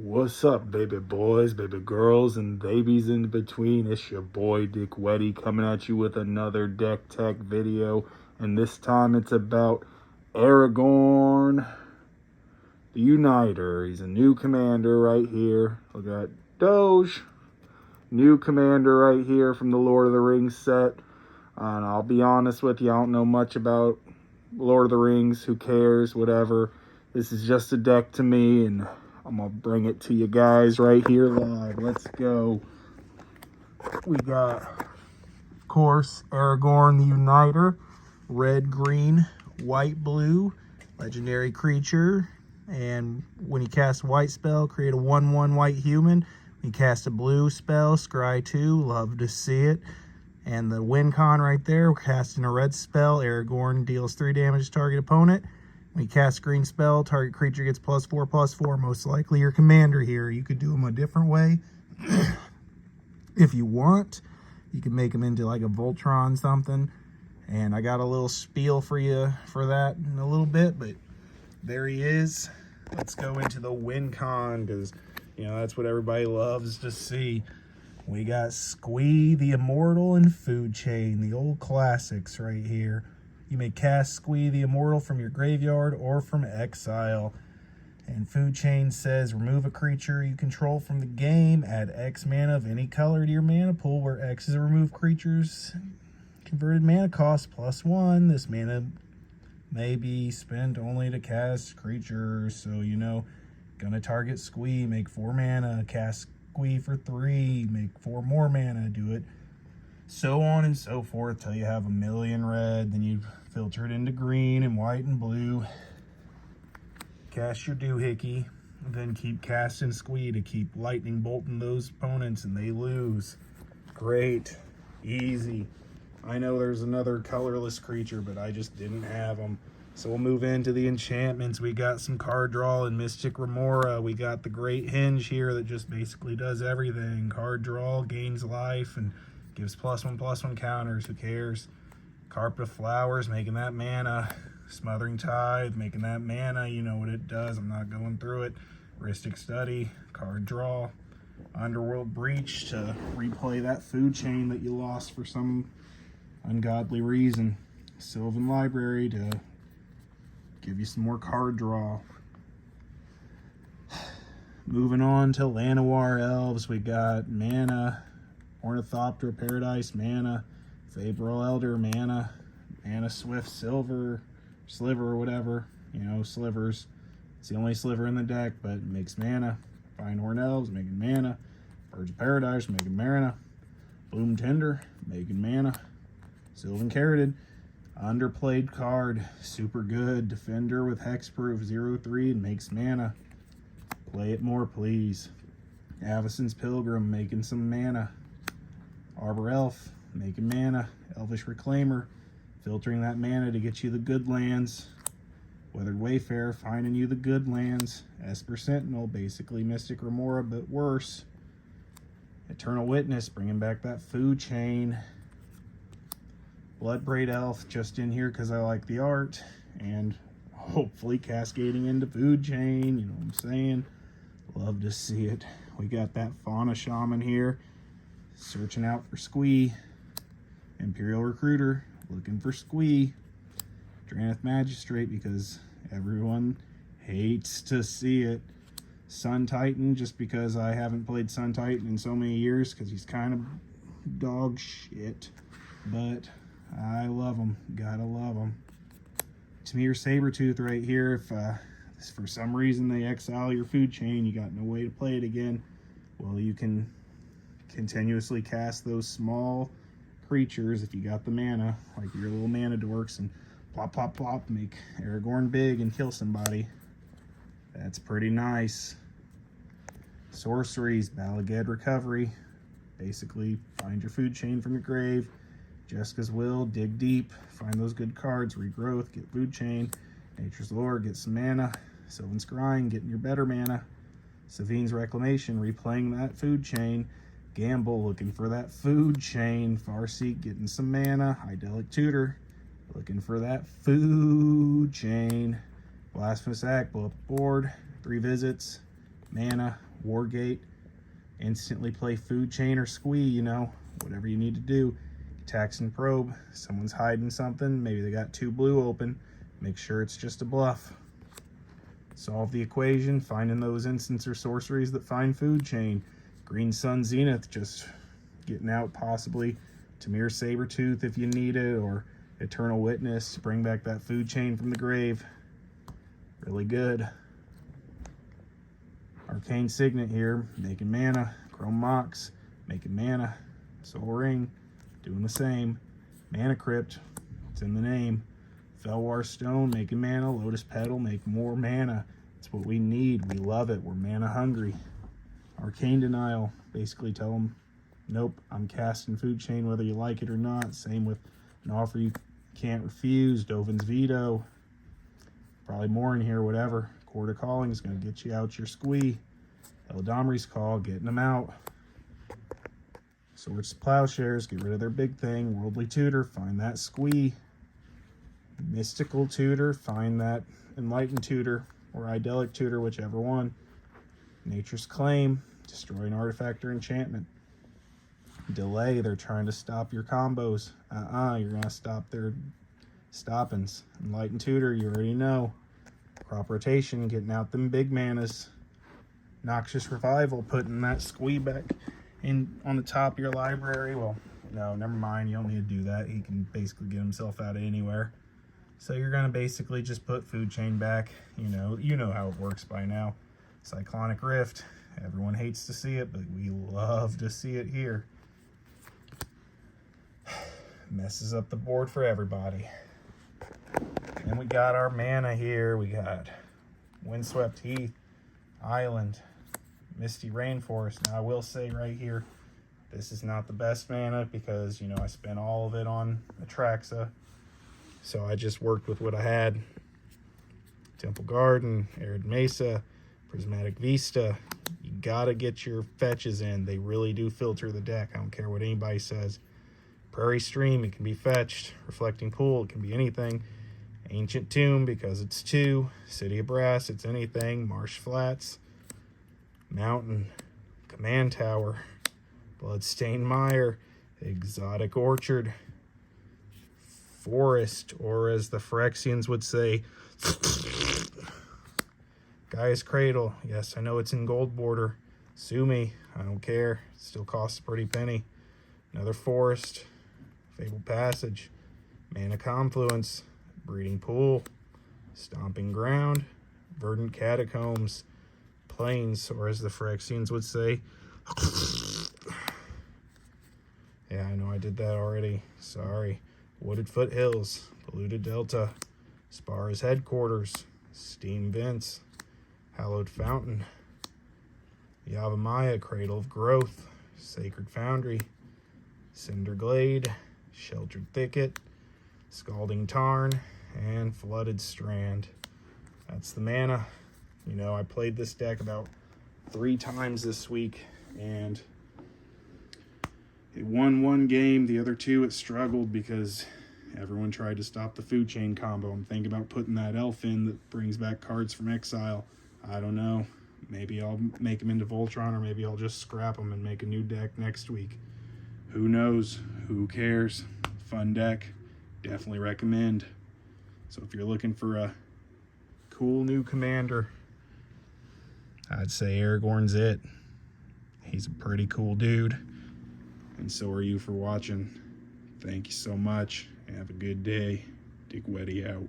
What's up, baby boys, baby girls, and babies in between? It's your boy Dick Whetti coming at you with another deck tech video, and this time it's about Aragorn the Uniter. He's a new commander right here. Look at Doge, new commander right here from the Lord of the Rings set. And I'll be honest with you, I don't know much about Lord of the Rings. Who cares? Whatever. This is just a deck to me, and I'm going to bring it to you guys right here live. Let's go. We got, of course, Aragorn the Uniter. Red, green, white, blue. Legendary creature. And when you cast a white spell, create a 1/1 white human. When you cast a blue spell, scry 2. Love to see it. And the win con right there, casting a red spell, Aragorn deals 3 damage to target opponent. When you cast green spell, target creature gets +4/+4. Most likely your commander here. You could do them a different way. If you want, you can make them into like a Voltron something. And I got a little spiel for you for that in a little bit, but there he is. Let's go into the win con, because, you know, that's what everybody loves to see. We got Squee the Immortal and Food Chain, the old classics right here. You may cast Squee the Immortal from your graveyard or from exile. And Food Chain says, remove a creature you control from the game, add X mana of any color to your mana pool, where X is a remove creature's converted mana cost +1. This mana may be spent only to cast creatures. So, you know, gonna target Squee, make 4 mana, cast Squee for 3, make 4 more mana, do it so on and so forth till you have a million red. Then you filter it into green and white and blue, cast your doohickey, then keep casting Squee to keep lightning bolting those opponents and they lose. Great, easy. I know there's another colorless creature, but I just didn't have them. So we'll move into the enchantments. We got some card draw and Mystic Remora. We got the Great Hinge here that just basically does everything. Card draw, gains life, and gives +1/+1 counters. Who cares? Carpet of Flowers, making that mana. Smothering Tithe, making that mana. You know what it does. I'm not going through it. Rhystic Study, card draw. Underworld Breach to replay that food chain that you lost for some ungodly reason. Sylvan Library to give you some more card draw. Moving on to Llanowar Elves, we got mana, Ornithopter Paradise mana, Fabral Elder mana, Mana Swift Sliver, or whatever. You know, slivers. It's the only sliver in the deck, but it makes mana. Finehorn Elves, making mana. Birds of Paradise, making mana. Bloom Tender, making mana. Sylvan Carroted, underplayed card, super good. Defender with hexproof, 0/3, and makes mana. Play it more, please. Avacyn's Pilgrim, making some mana. Arbor Elf, making mana. Elvish Reclaimer, filtering that mana to get you the good lands. Weathered Wayfarer, finding you the good lands. Esper Sentinel, basically Mystic Remora, but worse. Eternal Witness, bringing back that food chain. Bloodbraid Elf, just in here because I like the art, and hopefully cascading into food chain, you know what I'm saying? Love to see it. We got that Fauna Shaman here, searching out for Squee. Imperial Recruiter, looking for Squee. Drannith Magistrate, because everyone hates to see it. Sun Titan, just because I haven't played Sun Titan in so many years, because he's kind of dog shit, but I love him. Gotta love him. Tamir Sabertooth right here. If for some reason they exile your food chain, you got no way to play it again, well, you can continuously cast those small creatures if you got the mana, like your little mana dorks, and plop, plop, plop, make Aragorn big and kill somebody. That's pretty nice. Sorceries, Balagad Recovery. Basically, find your food chain from your grave. Jessica's Will, dig deep, find those good cards. Regrowth, get food chain. Nature's Lore, get some mana. Sylvan's Scrying, getting your better mana. Savine's Reclamation, replaying that food chain. Gamble, looking for that food chain. Farseek, getting some mana. Idyllic Tutor, looking for that food chain. Blasphemous Act, blow up the board. 3 visits. mana, Wargate, instantly play Food Chain or Squee, you know, whatever you need to do. Tax and Probe, someone's hiding something, maybe they got 2 blue open, make sure it's just a bluff. Solve the equation, finding those instants or sorceries that find Food Chain. Green Sun Zenith, just getting out possibly Tamir Sabertooth if you need it, or Eternal Witness to bring back that Food Chain from the grave. Really good. Arcane Signet here, making mana. Chrome Mox, making mana. Soul Ring, doing the same. Mana Crypt, it's in the name. Felwar Stone, making mana. Lotus Petal, make more mana. It's what we need. We love it. We're mana hungry. Arcane Denial, basically tell them, nope, I'm casting Food Chain whether you like it or not. Same with an offer you can't refuse. Dovin's Veto, probably more in here, whatever. Court of Calling is going to get you out your Squee. Eldamri's Call, getting them out. Swords to Plowshares, get rid of their big thing. Worldly Tutor, find that Squee. Mystical Tutor, find that Enlightened Tutor or Idyllic Tutor, whichever one. Nature's Claim, destroy an artifact or enchantment. Delay, they're trying to stop your combos. You're going to stop their stoppings. Enlightened Tutor, you already know. Crop Rotation, getting out them big manas. Noxious Revival, putting that Squee back in on the top of your library. Well, no, never mind, you don't need to do that. He can basically get himself out of anywhere. So you're going to basically just put Food Chain back. You know how it works by now. Cyclonic Rift, everyone hates to see it, but we love to see it here. Messes up the board for everybody. And we got our mana here. We got Windswept Heath, Island, Misty Rainforest. Now I will say right here, this is not the best mana because, I spent all of it on Atraxa. So I just worked with what I had. Temple Garden, Arid Mesa, Prismatic Vista. You gotta get your fetches in. They really do filter the deck. I don't care what anybody says. Prairie Stream, it can be fetched. Reflecting Pool, it can be anything. Ancient Tomb, because it's 2. City of Brass, it's anything. Marsh Flats, Mountain, Command Tower, Bloodstained Mire, Exotic Orchard, Forest, or as the Phyrexians would say, Gaia's Cradle. Yes, I know it's in gold border. Sue me, I don't care. It still costs a pretty penny. Another Forest, Fabled Passage, Mana Confluence, Breeding Pool, Stomping Ground, Verdant Catacombs, Plains, or as the Phyrexians would say. Yeah, I know I did that already. Sorry. Wooded Foothills, Polluted Delta, Spara's Headquarters, Steam Vents, Hallowed Fountain, Yavimaya, Cradle of Growth, Sacred Foundry, Cinder Glade, Sheltered Thicket, Scalding Tarn, and Flooded Strand. That's the mana. I played this deck about 3 times this week, and it won 1 game. The other 2, it struggled because everyone tried to stop the Food Chain combo. I'm thinking about putting that elf in that brings back cards from exile. I don't know. Maybe I'll make them into Voltron, or maybe I'll just scrap them and make a new deck next week. Who knows? Who cares? Fun deck. Definitely recommend. So if you're looking for a cool new commander, I'd say Aragorn's it. He's a pretty cool dude. And so are you for watching. Thank you so much. Have a good day. Dick Whetti out.